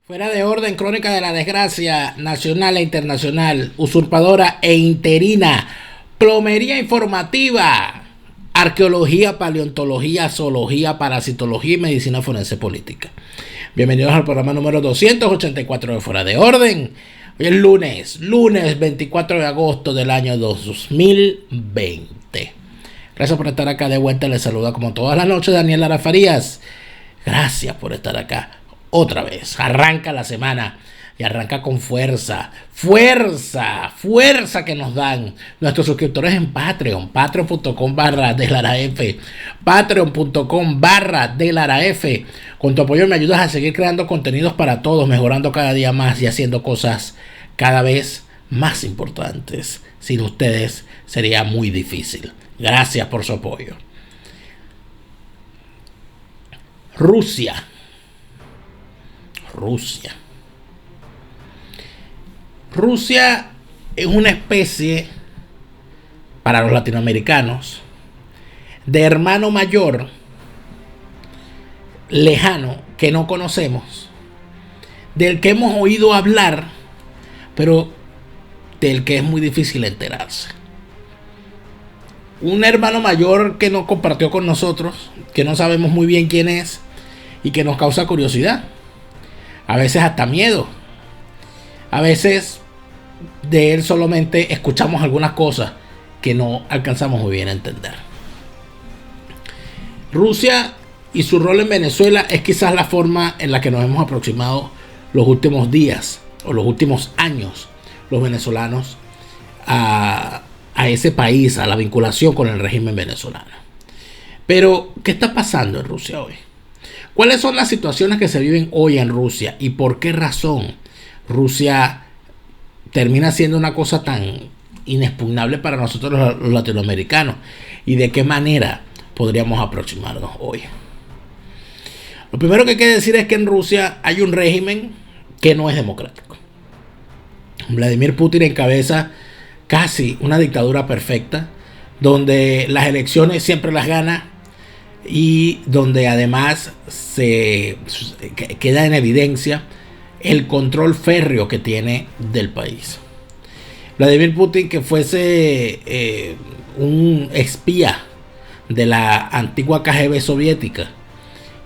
Fuera de orden, crónica de la desgracia nacional e internacional, usurpadora e interina, plomería informativa, arqueología, paleontología, zoología, parasitología y medicina forense política. Bienvenidos al programa número 284 de Fuera de Orden. Hoy es lunes 24 de agosto del año 2020. Gracias por estar acá de vuelta. Les saluda como todas las noches Daniel Lara Farías. Gracias por estar acá. Otra vez, arranca la semana y arranca con fuerza que nos dan nuestros suscriptores en Patreon, patreon.com/delaraf, patreon.com/delaraf. Con tu apoyo me ayudas a seguir creando contenidos para todos, mejorando cada día más y haciendo cosas cada vez más importantes. Sin ustedes sería muy difícil. Gracias por su apoyo. Rusia es una especie, para los latinoamericanos, de hermano mayor lejano que no conocemos, del que hemos oído hablar, pero del que es muy difícil enterarse. Un hermano mayor que no compartió con nosotros, que no sabemos muy bien quién es y que nos causa curiosidad. A veces hasta miedo. A veces de él solamente escuchamos algunas cosas que no alcanzamos muy bien a entender. Rusia y su rol en Venezuela es quizás la forma en la que nos hemos aproximado los últimos días o los últimos años los venezolanos a ese país, a la vinculación con el régimen venezolano. Pero, ¿qué está pasando en Rusia hoy? ¿Cuáles son las situaciones que se viven hoy en Rusia y por qué razón Rusia termina siendo una cosa tan inexpugnable para nosotros los latinoamericanos? ¿Y de qué manera podríamos aproximarnos hoy? Lo primero que hay que decir es que en Rusia hay un régimen que no es democrático. Vladimir Putin encabeza casi una dictadura perfecta, donde las elecciones siempre las gana y donde además se queda en evidencia el control férreo que tiene del país. Vladimir Putin, que fuese un espía de la antigua KGB soviética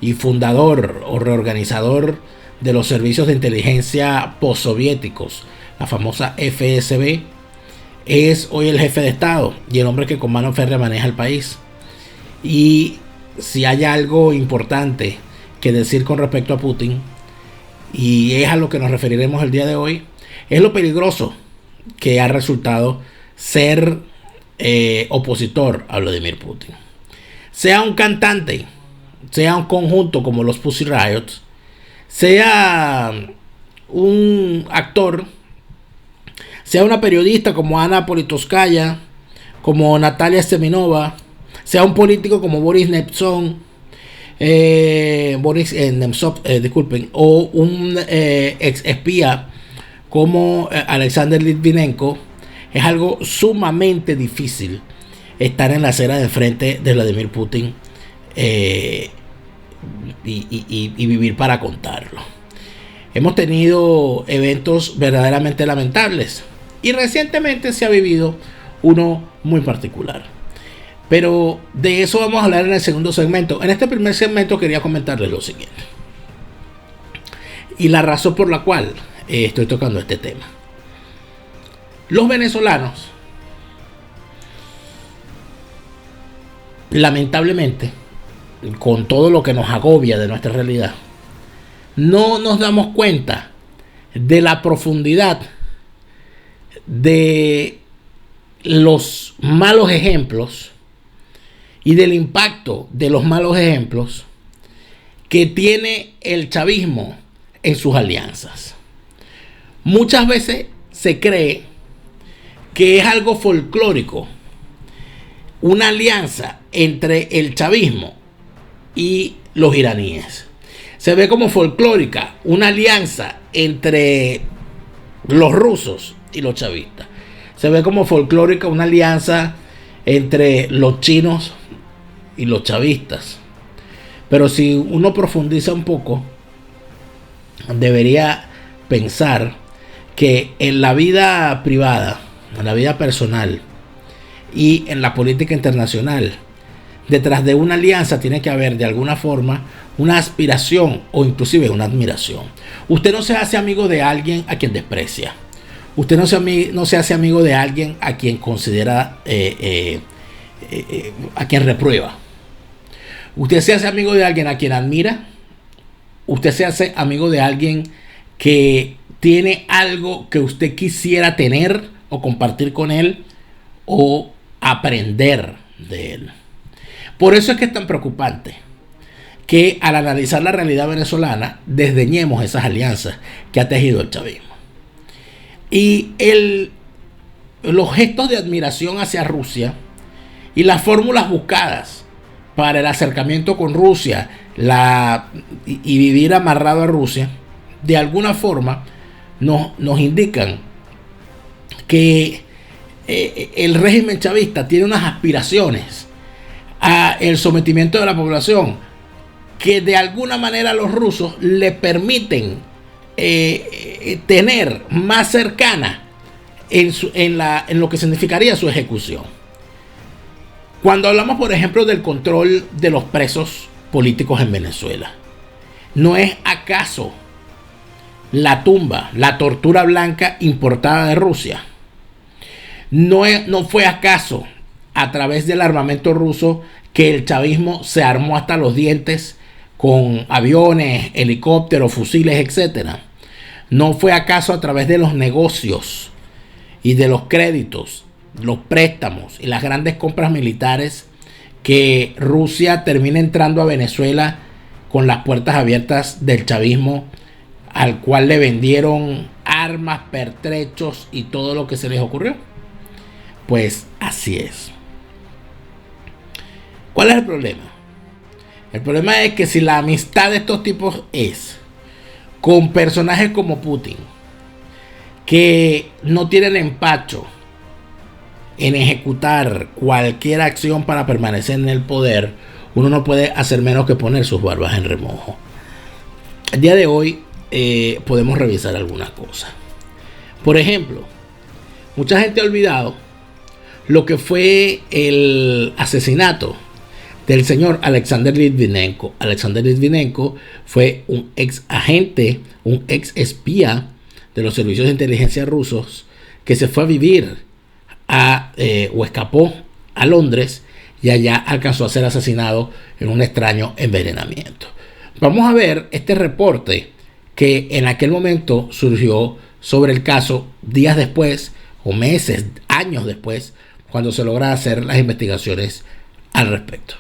y fundador o reorganizador de los servicios de inteligencia postsoviéticos, la famosa FSB, es hoy el jefe de Estado y el hombre que con mano férrea maneja el país. Y si hay algo importante que decir con respecto a Putin, y es a lo que nos referiremos el día de hoy, es lo peligroso que ha resultado ser opositor a Vladimir Putin. Sea un cantante, sea un conjunto como los Pussy Riots, sea un actor, sea una periodista como Ana Politkovskaya, como Natalia Semenova, sea un político como Boris Nemtsov, o un ex espía como Alexander Litvinenko, es algo sumamente difícil estar en la acera de frente de Vladimir Putin y vivir para contarlo. Hemos tenido eventos verdaderamente lamentables y recientemente se ha vivido uno muy particular. Pero de eso vamos a hablar en el segundo segmento. En este primer segmento quería comentarles lo siguiente. Y la razón por la cual estoy tocando este tema. Los venezolanos, lamentablemente, con todo lo que nos agobia de nuestra realidad, no nos damos cuenta de la profundidad de los malos ejemplos y del impacto de los malos ejemplos que tiene el chavismo en sus alianzas. Muchas veces se cree que es algo folclórico una alianza entre el chavismo y los iraníes. Se ve como folclórica una alianza entre los rusos y los chavistas. Se ve como folclórica una alianza entre los chinos y los chavistas. Pero si uno profundiza un poco, debería pensar que en la vida privada, en la vida personal y en la política internacional, detrás de una alianza tiene que haber de alguna forma una aspiración o inclusive una admiración. Usted no se hace amigo de alguien a quien desprecia. Usted no se hace amigo de alguien a quien considera, a quien reprueba. Usted se hace amigo de alguien a quien admira. Usted se hace amigo de alguien que tiene algo que usted quisiera tener o compartir con él o aprender de él. Por eso es que es tan preocupante que al analizar la realidad venezolana desdeñemos esas alianzas que ha tejido el chavismo. Y los gestos de admiración hacia Rusia y las fórmulas buscadas para el acercamiento con Rusia y vivir amarrado a Rusia, de alguna forma nos indican que el régimen chavista tiene unas aspiraciones a el sometimiento de la población que de alguna manera los rusos le permiten tener más cercana en lo que significaría su ejecución. Cuando hablamos, por ejemplo, del control de los presos políticos en Venezuela, ¿no es acaso la tumba, la tortura blanca importada de Rusia? ¿No fue acaso a través del armamento ruso que el chavismo se armó hasta los dientes con aviones, helicópteros, fusiles, etcétera? ¿No fue acaso a través de los negocios y de los créditos, los préstamos y las grandes compras militares que Rusia termina entrando a Venezuela con las puertas abiertas del chavismo, al cual le vendieron armas, pertrechos y todo lo que se les ocurrió? Pues así es. ¿Cuál es el problema? El problema es que si la amistad de estos tipos es con personajes como Putin, que no tienen empacho en ejecutar cualquier acción para permanecer en el poder, uno no puede hacer menos que poner sus barbas en remojo. El día de hoy podemos revisar algunas cosas. Por ejemplo, mucha gente ha olvidado lo que fue el asesinato del señor Alexander Litvinenko. Alexander Litvinenko fue un ex agente, un ex espía de los servicios de inteligencia rusos que se fue a vivir o escapó a Londres y allá alcanzó a ser asesinado en un extraño envenenamiento. Vamos a ver este reporte que en aquel momento surgió sobre el caso días después o meses, años después, cuando se logra hacer las investigaciones al respecto.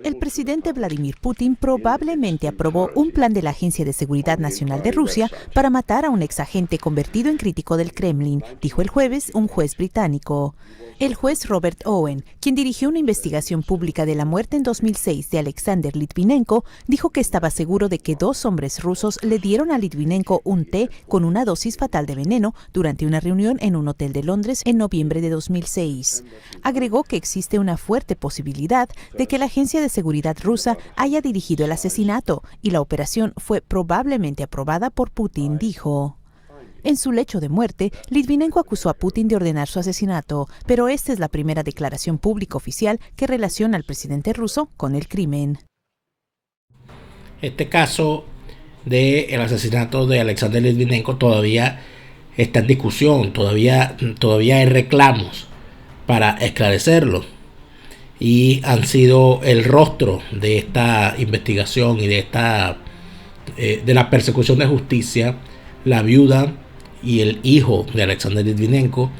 El presidente Vladimir Putin probablemente aprobó un plan de la Agencia de Seguridad Nacional de Rusia para matar a un exagente convertido en crítico del Kremlin, dijo el jueves un juez británico. El juez Robert Owen, quien dirigió una investigación pública de la muerte en 2006 de Alexander Litvinenko, dijo que estaba seguro de que 2 hombres rusos le dieron a Litvinenko un té con una dosis fatal de veneno durante una reunión en un hotel de Londres en noviembre de 2006. Agregó que existe una fuerte posibilidad de que la Agencia de Seguridad rusa haya dirigido el asesinato y la operación fue probablemente aprobada por Putin, dijo. En su lecho de muerte, Litvinenko acusó a Putin de ordenar su asesinato, pero esta es la primera declaración pública oficial que relaciona al presidente ruso con el crimen. Este caso del asesinato de Alexander Litvinenko todavía está en discusión, todavía hay reclamos para esclarecerlo. Y han sido el rostro de esta investigación y de la persecución de justicia la viuda y el hijo de Alexander Litvinenko,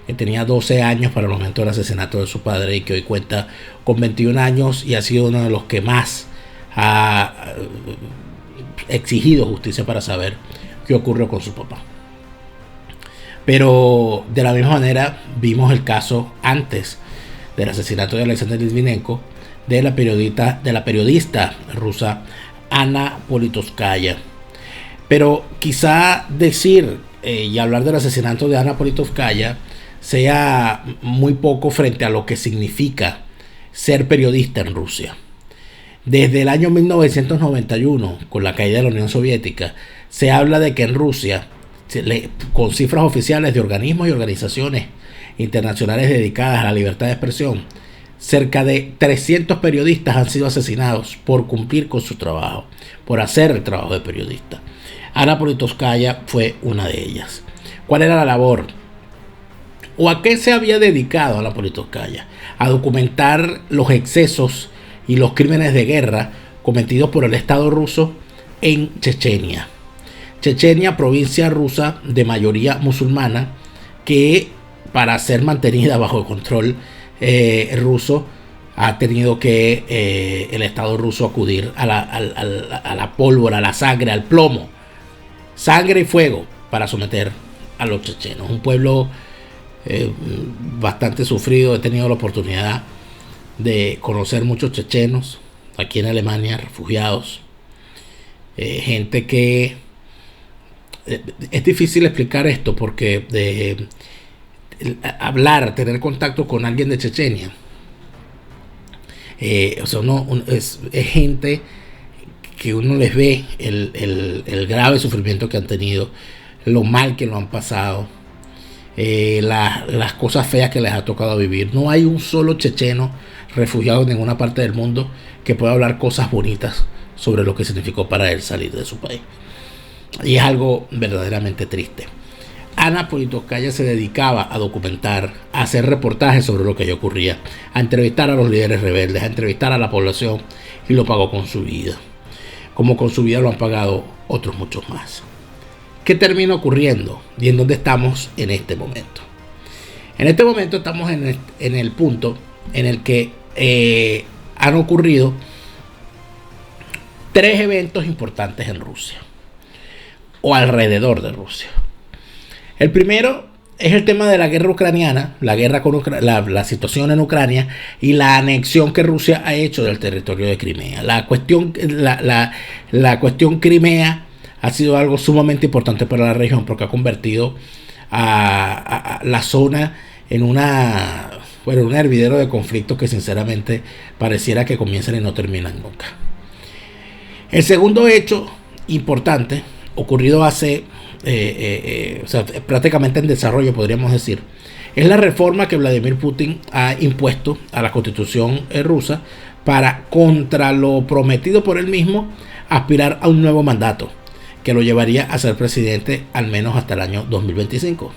que tenía 12 años para el momento del asesinato de su padre y que hoy cuenta con 21 años y ha sido uno de los que más ha exigido justicia para saber qué ocurrió con su papá. Pero de la misma manera vimos el caso antes del asesinato de Alexander Litvinenko de la periodista rusa Ana Politkovskaya. Pero quizá decir y hablar del asesinato de Ana Politkovskaya sea muy poco frente a lo que significa ser periodista en Rusia. Desde el año 1991, con la caída de la Unión Soviética, se habla de que en Rusia, con cifras oficiales de organismos y organizaciones internacionales dedicadas a la libertad de expresión, cerca de 300 periodistas han sido asesinados por cumplir con su trabajo, por hacer el trabajo de periodista. Ana Politkovskaya fue una de ellas. ¿Cuál era la labor? ¿O a qué se había dedicado Ana Politkovskaya? A documentar los excesos y los crímenes de guerra cometidos por el Estado ruso en Chechenia. Chechenia, provincia rusa de mayoría musulmana, que para ser mantenida bajo el control ruso ha tenido que el Estado ruso acudir a la pólvora, a la sangre, al plomo, sangre y fuego para someter a los chechenos. Un pueblo bastante sufrido. He tenido la oportunidad de conocer muchos chechenos aquí en Alemania, refugiados, gente que es difícil explicar esto porque tener contacto con alguien de Chechenia, es gente que uno les ve el grave sufrimiento que han tenido, lo mal que lo han pasado, las cosas feas que les ha tocado vivir. No hay un solo checheno refugiado en ninguna parte del mundo que pueda hablar cosas bonitas sobre lo que significó para él salir de su país. Y es algo verdaderamente triste. Ana Politkovskaya se dedicaba a documentar, a hacer reportajes sobre lo que allí ocurría, a entrevistar a los líderes rebeldes, a entrevistar a la población, y lo pagó con su vida. Como con su vida lo han pagado otros muchos más. ¿Qué termina ocurriendo? ¿Y en dónde estamos en este momento? En este momento estamos en el punto en el que han ocurrido 3 eventos importantes en Rusia o alrededor de Rusia. El primero es el tema de la guerra ucraniana, la guerra con la situación en Ucrania y la anexión que Rusia ha hecho del territorio de Crimea. La cuestión Crimea ha sido algo sumamente importante para la región porque ha convertido a la zona en un hervidero de conflictos que sinceramente pareciera que comienzan y no terminan nunca. El segundo hecho importante, ocurrido hace prácticamente en desarrollo, podríamos decir, es la reforma que Vladimir Putin ha impuesto a la constitución rusa para, contra lo prometido por él mismo, aspirar a un nuevo mandato que lo llevaría a ser presidente al menos hasta el año 2025.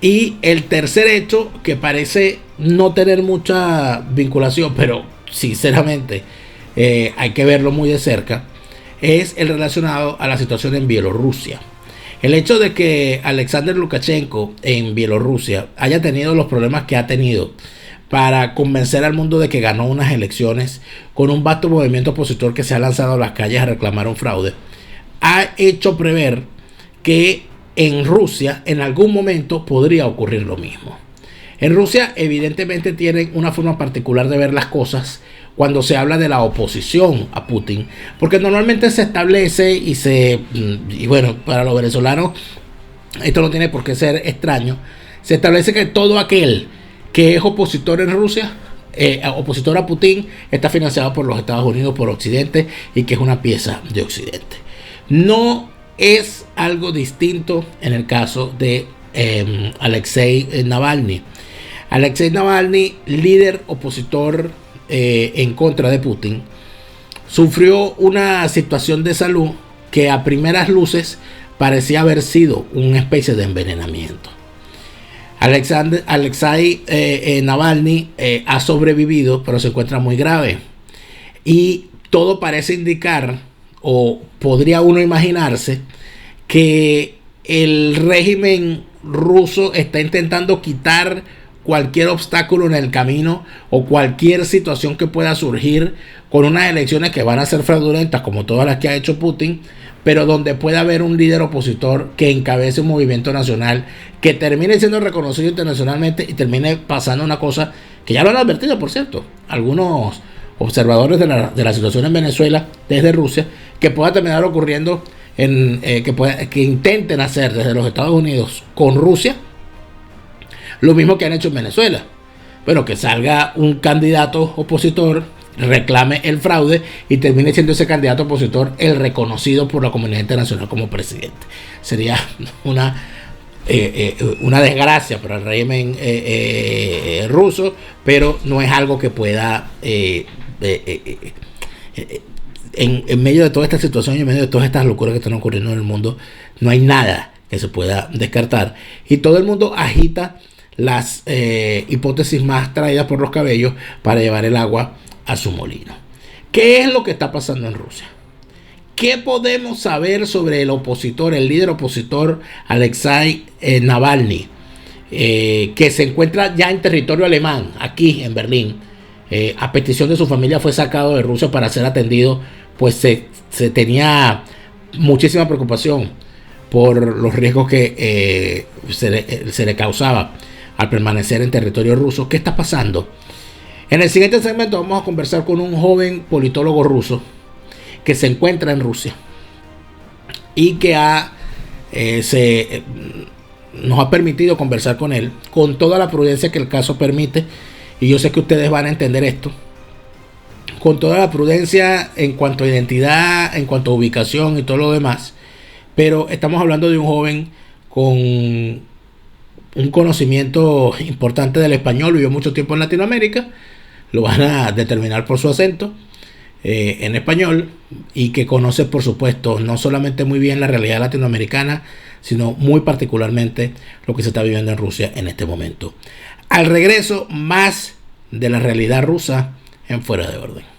Y el tercer hecho, que parece no tener mucha vinculación, pero sinceramente hay que verlo muy de cerca, es el relacionado a la situación en Bielorrusia. El hecho de que Alexander Lukashenko en Bielorrusia haya tenido los problemas que ha tenido para convencer al mundo de que ganó unas elecciones con un vasto movimiento opositor que se ha lanzado a las calles a reclamar un fraude, ha hecho prever que en Rusia en algún momento podría ocurrir lo mismo. En Rusia evidentemente tienen una forma particular de ver las cosas cuando se habla de la oposición a Putin, porque normalmente se establece y bueno, para los venezolanos esto no tiene por qué ser extraño, se establece que todo aquel que es opositor en Rusia, opositor a Putin, está financiado por los Estados Unidos, por Occidente, y que es una pieza de Occidente. No es algo distinto en el caso de Alexei Navalny. Alexei Navalny, líder opositor en contra de Putin, sufrió una situación de salud que a primeras luces parecía haber sido una especie de envenenamiento. Alexei Navalny ha sobrevivido, pero se encuentra muy grave. Y todo parece indicar, o podría uno imaginarse, que el régimen ruso está intentando quitar cualquier obstáculo en el camino o cualquier situación que pueda surgir con unas elecciones que van a ser fraudulentas como todas las que ha hecho Putin, pero donde pueda haber un líder opositor que encabece un movimiento nacional que termine siendo reconocido internacionalmente y termine pasando una cosa que ya lo han advertido, por cierto, algunos observadores de la situación en Venezuela desde Rusia, que pueda terminar ocurriendo que intenten hacer desde los Estados Unidos con Rusia lo mismo que han hecho en Venezuela. Bueno, que salga un candidato opositor, reclame el fraude y termine siendo ese candidato opositor el reconocido por la comunidad internacional como presidente. Sería una desgracia para el régimen ruso, pero no es algo que pueda en medio de toda esta situación y en medio de todas estas locuras que están ocurriendo en el mundo, no hay nada que se pueda descartar, y todo el mundo agita las hipótesis más traídas por los cabellos para llevar el agua a su molino. ¿Qué es lo que está pasando en Rusia? ¿Qué podemos saber sobre el opositor, el líder opositor Alexei Navalny, que se encuentra ya en territorio alemán, aquí en Berlín? A petición de su familia fue sacado de Rusia para ser atendido, pues se tenía muchísima preocupación por los riesgos que se le causaba al permanecer en territorio ruso. ¿Qué está pasando? En el siguiente segmento vamos a conversar con un joven politólogo ruso que se encuentra en Rusia y que nos ha permitido conversar con él con toda la prudencia que el caso permite, y yo sé que ustedes van a entender esto, con toda la prudencia en cuanto a identidad, en cuanto a ubicación y todo lo demás, pero estamos hablando de un joven con un conocimiento importante del español, vivió mucho tiempo en Latinoamérica, lo van a determinar por su acento en español, y que conoce, por supuesto, no solamente muy bien la realidad latinoamericana, sino muy particularmente lo que se está viviendo en Rusia en este momento. Al regreso, más de la realidad rusa en Fuera de Orden.